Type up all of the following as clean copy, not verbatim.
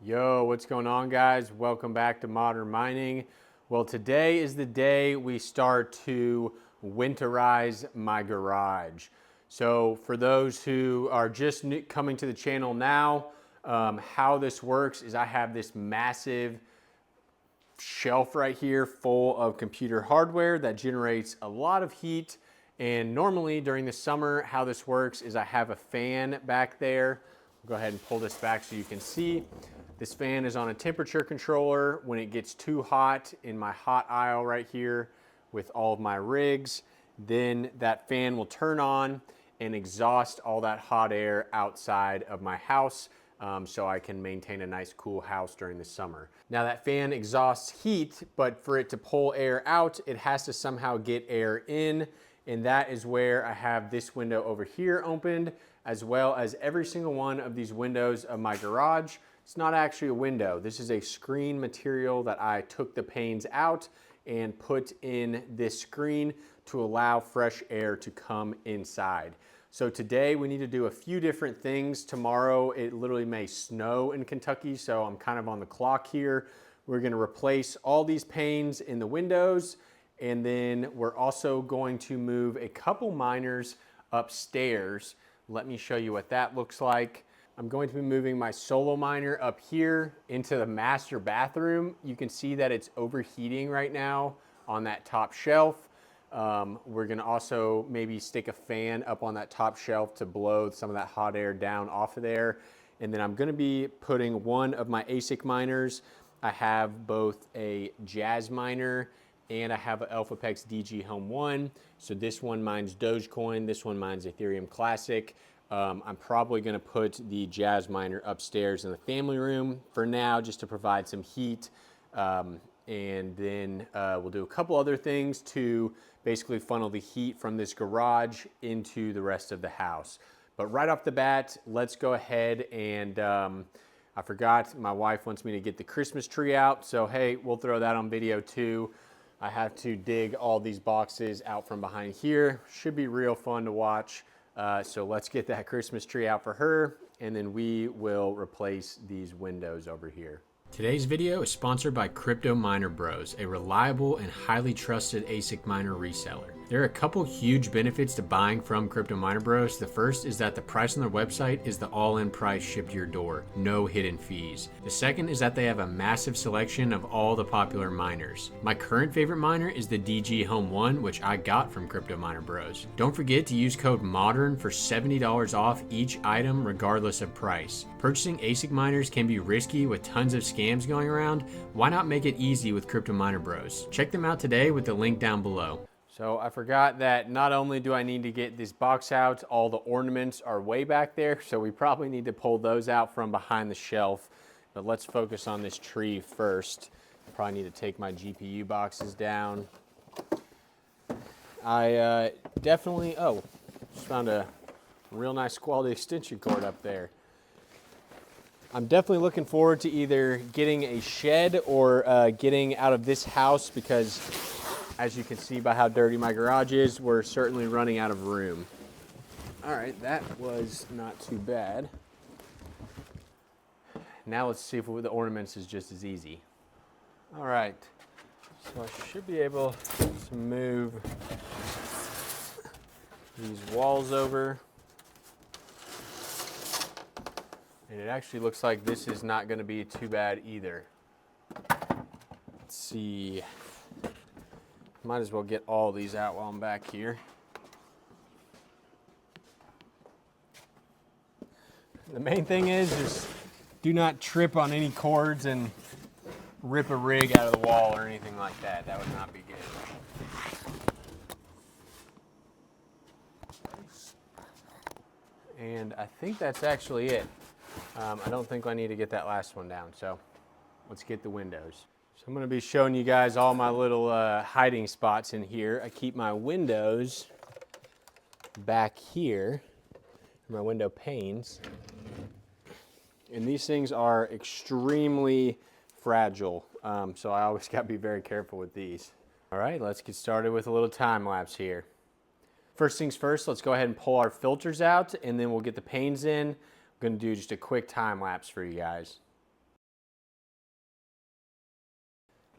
Yo, what's going on, guys? Welcome back to Modern Mining. Well, today is the day we start to winterize my garage. So for those who are just coming to the channel now, how this works is I have this massive shelf right here full of computer hardware that generates a lot of heat. And normally during the summer, how this works is I have a fan back there. I'll go ahead and pull this back so you can see. This fan is on a temperature controller. When it gets too hot in my hot aisle right here with all of my rigs, then that fan will turn on and exhaust all that hot air outside of my house, so I can maintain a nice cool house during the summer. Now that fan exhausts heat, but for it to pull air out, it has to somehow get air in, and that is where I have this window over here opened, as well as every single one of these windows of my garage. It's not actually a window. This is a screen material that I took the panes out and put in this screen to allow fresh air to come inside. So today we need to do a few different things. Tomorrow it literally may snow in Kentucky, so I'm kind of on the clock here. We're gonna replace all these panes in the windows, and then we're also going to move a couple miners upstairs. Let me show you what that looks like. I'm going to be moving my solo miner up here into the master bathroom. You can see that it's overheating right now on that top shelf. We're gonna also maybe stick a fan up on that top shelf to blow some of that hot air down off of there. And then I'm gonna be putting one of my ASIC miners. I have both a Jazz miner and I have an AlphaPex DG Home 1. So this one mines Dogecoin, this one mines Ethereum Classic. I'm probably gonna put the Jazz miner upstairs in the family room for now, just to provide some heat. And then we'll do a couple other things to basically funnel the heat from this garage into the rest of the house. But right off the bat, let's go ahead and, I forgot, my wife wants me to get the Christmas tree out. So hey, we'll throw that on video too. I have to dig all these boxes out from behind here. Should be real fun to watch. So let's get that Christmas tree out for her, and then we will replace these windows over here. Today's video is sponsored by Crypto Miner Bros, a reliable and highly trusted ASIC miner reseller. There are a couple huge benefits to buying from Crypto Miner Bros. The first is that the price on their website is the all-in price shipped to your door, no hidden fees. The second is that they have a massive selection of all the popular miners. My current favorite miner is the DG Home 1, which I got from Crypto Miner Bros. Don't forget to use code MODERN for $70 off each item regardless of price. Purchasing ASIC miners can be risky with tons of scams going around. Why not make it easy with Crypto Miner Bros? Check them out today with the link down below. So I forgot that not only do I need to get this box out, all the ornaments are way back there, so we probably need to pull those out from behind the shelf. But let's focus on this tree first. Probably need to take my GPU boxes down. I definitely, just found a real nice quality extension cord up there. I'm definitely looking forward to either getting a shed or getting out of this house, because as you can see by how dirty my garage is, we're certainly running out of room. All right, that was not too bad. Now let's see if the ornaments is just as easy. All right, so I should be able to move these walls over. And it actually looks like this is not gonna be too bad either. Let's see. Might as well get all these out while I'm back here. The main thing is just do not trip on any cords and rip a rig out of the wall or anything like that. That would not be good. And I think that's actually it. I don't think I need to get that last one down, so let's get the windows. So I'm going to be showing you guys all my little hiding spots in here. I keep my windows back here, my window panes. And these things are extremely fragile, so I always got to be very careful with these. All right, let's get started with a little time lapse here. First things first, let's go ahead and pull our filters out, and then we'll get the panes in. I'm going to do just a quick time lapse for you guys.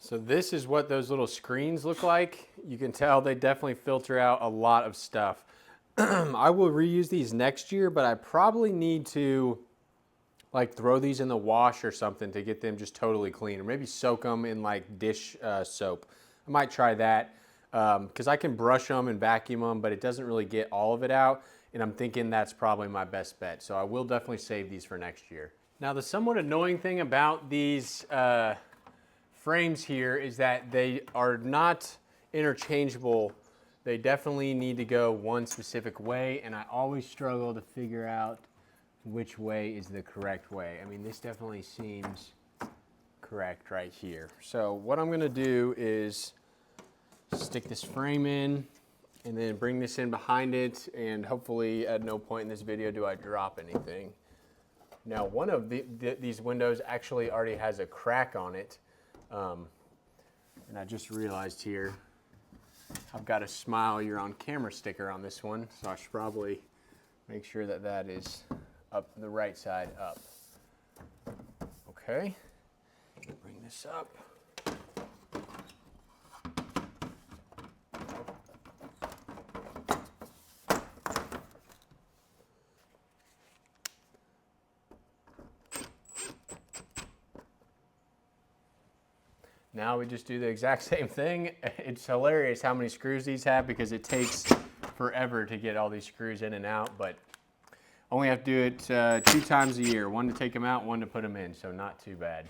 So this is what those little screens look like. You can tell they definitely filter out a lot of stuff. I will reuse these next year, but I probably need to like throw these in the wash or something to get them just totally clean, or maybe soak them in like dish soap. I might try that because I can brush them and vacuum them, but it doesn't really get all of it out. And I'm thinking that's probably my best bet. So I will definitely save these for next year. Now the somewhat annoying thing about these frames here is that they are not interchangeable. They definitely need to go one specific way, and I always struggle to figure out which way is the correct way. I mean, this definitely seems correct right here. So what I'm gonna do is stick this frame in and then bring this in behind it, and hopefully at no point in this video do I drop anything. Now one of these windows actually already has a crack on it. And I just realized here, I've got a smile you're on camera sticker on this one, so I should probably make sure that that is up the right side up. Okay, bring this up. Now we just do the exact same thing. It's hilarious how many screws these have because it takes forever to get all these screws in and out, but only have to do it 2 times a year, one to take them out, one to put them in, so not too bad.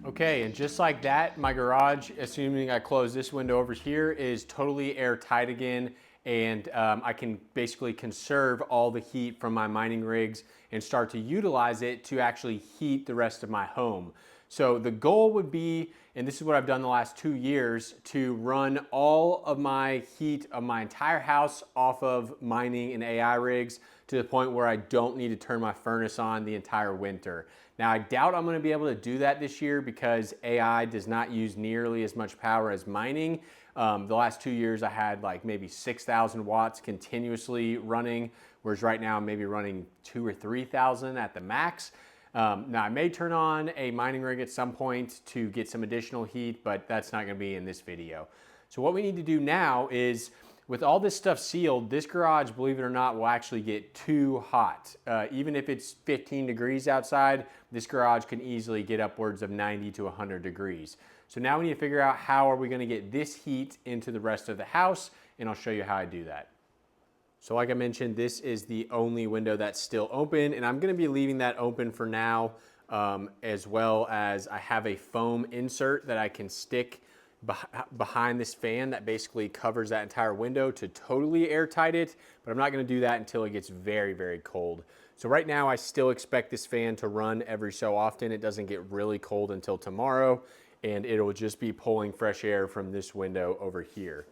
Okay, and just like that, my garage, assuming I close this window over here, is totally airtight again, and I can basically conserve all the heat from my mining rigs and start to utilize it to actually heat the rest of my home. So the goal would be, and this is what I've done the last 2 years, to run all of my heat of my entire house off of mining and AI rigs to the point where I don't need to turn my furnace on the entire winter. Now I doubt I'm gonna be able to do that this year because AI does not use nearly as much power as mining. The last 2 years I had like maybe 6,000 watts continuously running, whereas right now I'm maybe running 2,000 or 3,000 at the max. Now I may turn on a mining rig at some point to get some additional heat, but that's not gonna be in this video. So what we need to do now is, with all this stuff sealed, this garage, believe it or not, will actually get too hot. Even if it's 15 degrees outside, this garage can easily get upwards of 90 to 100 degrees. So now we need to figure out how are we gonna get this heat into the rest of the house, and I'll show you how I do that. So like I mentioned, this is the only window that's still open, and I'm gonna be leaving that open for now, as well as I have a foam insert that I can stick behind this fan that basically covers that entire window to totally airtight it, but I'm not gonna do that until it gets very, very cold. So right now I still expect this fan to run every so often. It doesn't get really cold until tomorrow, and it'll just be pulling fresh air from this window over here.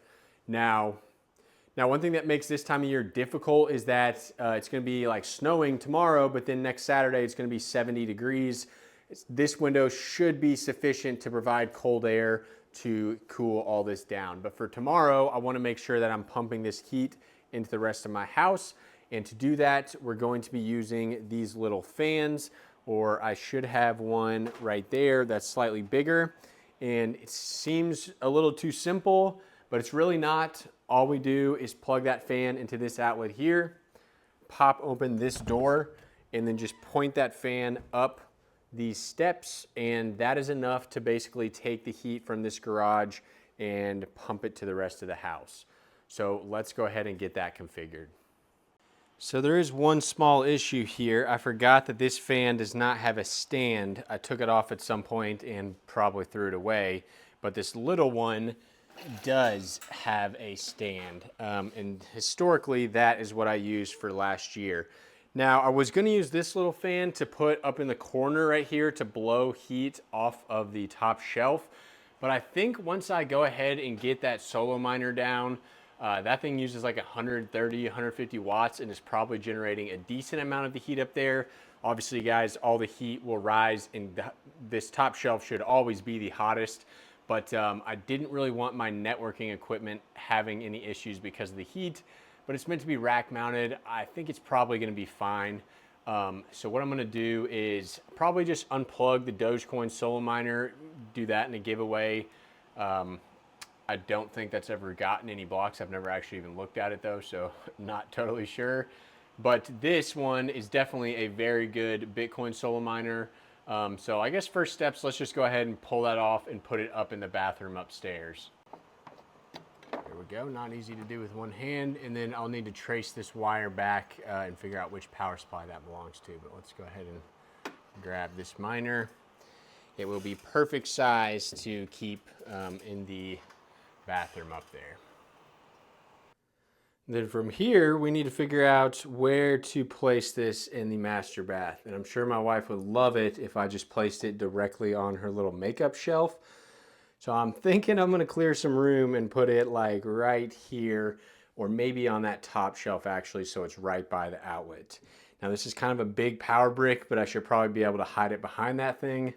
Now one thing that makes this time of year difficult is that it's gonna be like snowing tomorrow, but then next Saturday it's gonna be 70 degrees. This window should be sufficient to provide cold air to cool all this down. But for tomorrow, I wanna make sure that I'm pumping this heat into the rest of my house. And to do that, we're going to be using these little fans, or I should have one right there that's slightly bigger. And it seems a little too simple, but it's really not. All we do is plug that fan into this outlet here, pop open this door, and then just point that fan up these steps, and that is enough to basically take the heat from this garage and pump it to the rest of the house. So let's go ahead and get that configured. So there is one small issue here. I forgot that this fan does not have a stand. I took it off at some point and probably threw it away, but this little one does have a stand, and historically that is what I used for last year. Now I was going to use this little fan to put up in the corner right here to blow heat off of the top shelf, but I think once I go ahead and get that solo miner down, That thing uses like 130, 150 watts and is probably generating a decent amount of the heat up there. Obviously, guys, all the heat will rise, and this top shelf should always be the hottest. But I didn't really want my networking equipment having any issues because of the heat, but it's meant to be rack mounted. I think it's probably gonna be fine. So what I'm gonna do is probably just unplug the Dogecoin Solo Miner, do that in a giveaway. I don't think that's ever gotten any blocks. I've never actually even looked at it though, so not totally sure. But this one is definitely a very good Bitcoin Solo Miner. So I guess first steps, let's just go ahead and pull that off and put it up in the bathroom upstairs. There we go, not easy to do with one hand. And then I'll need to trace this wire back and figure out which power supply that belongs to. But let's go ahead and grab this miner. It will be perfect size to keep in the bathroom up there. Then from here, we need to figure out where to place this in the master bath. And I'm sure my wife would love it if I just placed it directly on her little makeup shelf. So I'm thinking I'm gonna clear some room and put it like right here, or maybe on that top shelf actually, so it's right by the outlet. Now this is kind of a big power brick, but I should probably be able to hide it behind that thing.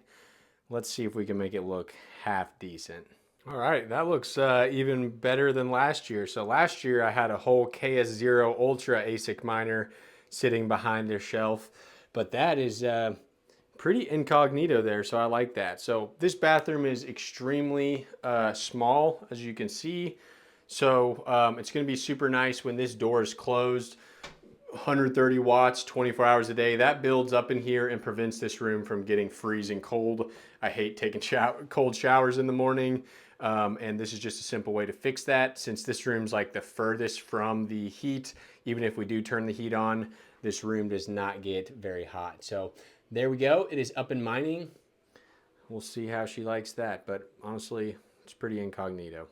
Let's see if we can make it look half decent. All right, that looks even better than last year. So last year I had a whole KS0 Ultra ASIC miner sitting behind their shelf, but that is pretty incognito there, so I like that. So this bathroom is extremely small, as you can see. So it's gonna be super nice when this door is closed. 130 watts, 24 hours a day. That builds up in here and prevents this room from getting freezing cold. I hate taking cold showers in the morning. And this is just a simple way to fix that. Since this room's like the furthest from the heat, even if we do turn the heat on, this room does not get very hot. So there we go. It is up and mining. We'll see how she likes that, but honestly, it's pretty incognito.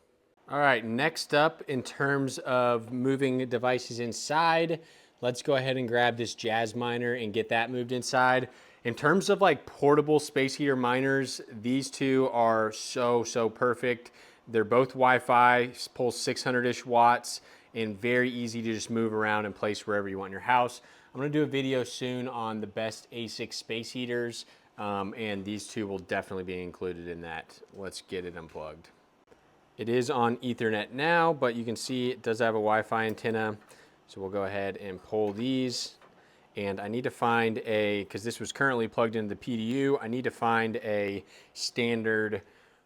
All right, next up in terms of moving devices inside, let's go ahead and grab this Jazz miner and get that moved inside. In terms of like portable space heater miners, these two are so perfect. They're both Wi-Fi, pull 600-ish watts, and very easy to just move around and place wherever you want in your house. I'm gonna do a video soon on the best ASIC space heaters, and these two will definitely be included in that. Let's get it unplugged. It is on Ethernet now, but you can see it does have a Wi-Fi antenna. So we'll go ahead and pull these. And I need to find because this was currently plugged into the PDU, I need to find a standard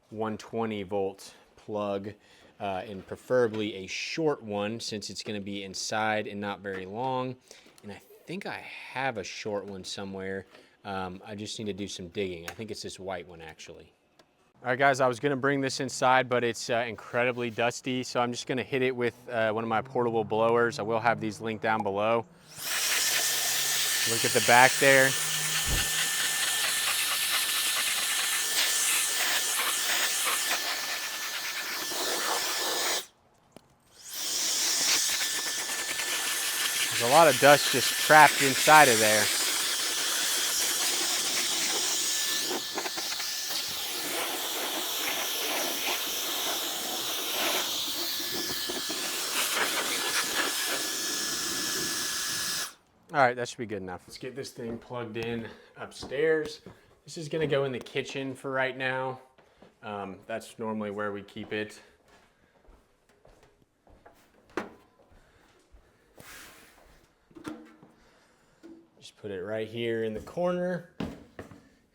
120 volt plug, and preferably a short one since it's gonna be inside and not very long. And I think I have a short one somewhere. I just need to do some digging. I think it's this white one actually. All right guys, I was gonna bring this inside, but it's incredibly dusty, so I'm just gonna hit it with one of my portable blowers. I will have these linked down below. Look at the back there. There's a lot of dust just trapped inside of there. All right, that should be good enough. Let's get this thing plugged in upstairs. This is gonna go in the kitchen for right now. That's normally where we keep it. Just put it right here in the corner.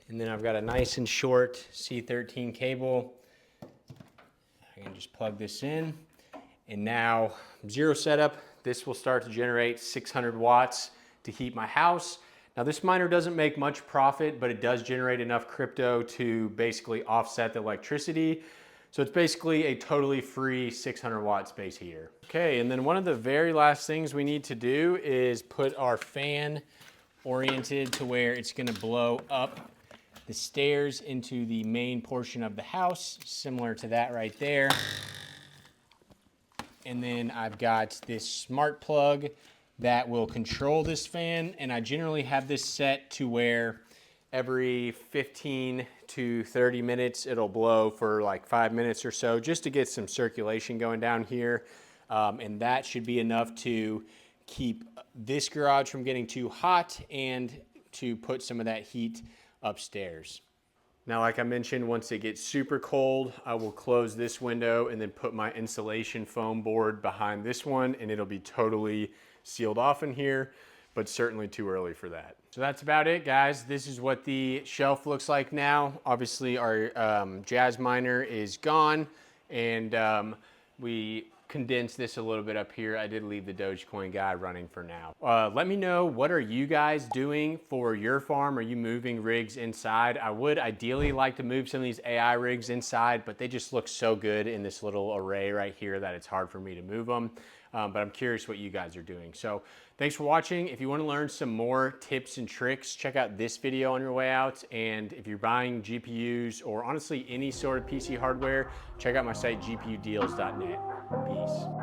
And then I've got a nice and short C13 cable. I can just plug this in. And now, zero setup, this will start to generate 600 watts to heat my house. Now this miner doesn't make much profit, but it does generate enough crypto to basically offset the electricity. So it's basically a totally free 600 watt space heater. Okay, and then one of the very last things we need to do is put our fan oriented to where it's gonna blow up the stairs into the main portion of the house, similar to that right there. And then I've got this smart plug that will control this fan, and I generally have this set to where every 15 to 30 minutes it'll blow for like 5 minutes or so just to get some circulation going down here. and that should be enough to keep this garage from getting too hot and to put some of that heat upstairs. Now, like I mentioned, once it gets super cold, I will close this window and then put my insulation foam board behind this one, and it'll be totally sealed off in here, but certainly too early for that. So that's about it, guys. This is what the shelf looks like now. Obviously, our jazz miner is gone, and we condensed this a little bit up here. I did leave the Dogecoin guy running for now. Let me know, what are you guys doing for your farm? Are you moving rigs inside? I would ideally like to move some of these AI rigs inside, but they just look so good in this little array right here that it's hard for me to move them. But I'm curious what you guys are doing. So thanks for watching. If you want to learn some more tips and tricks, check out this video on your way out. And if you're buying GPUs or honestly any sort of PC hardware, check out my site, gpudeals.net. Peace.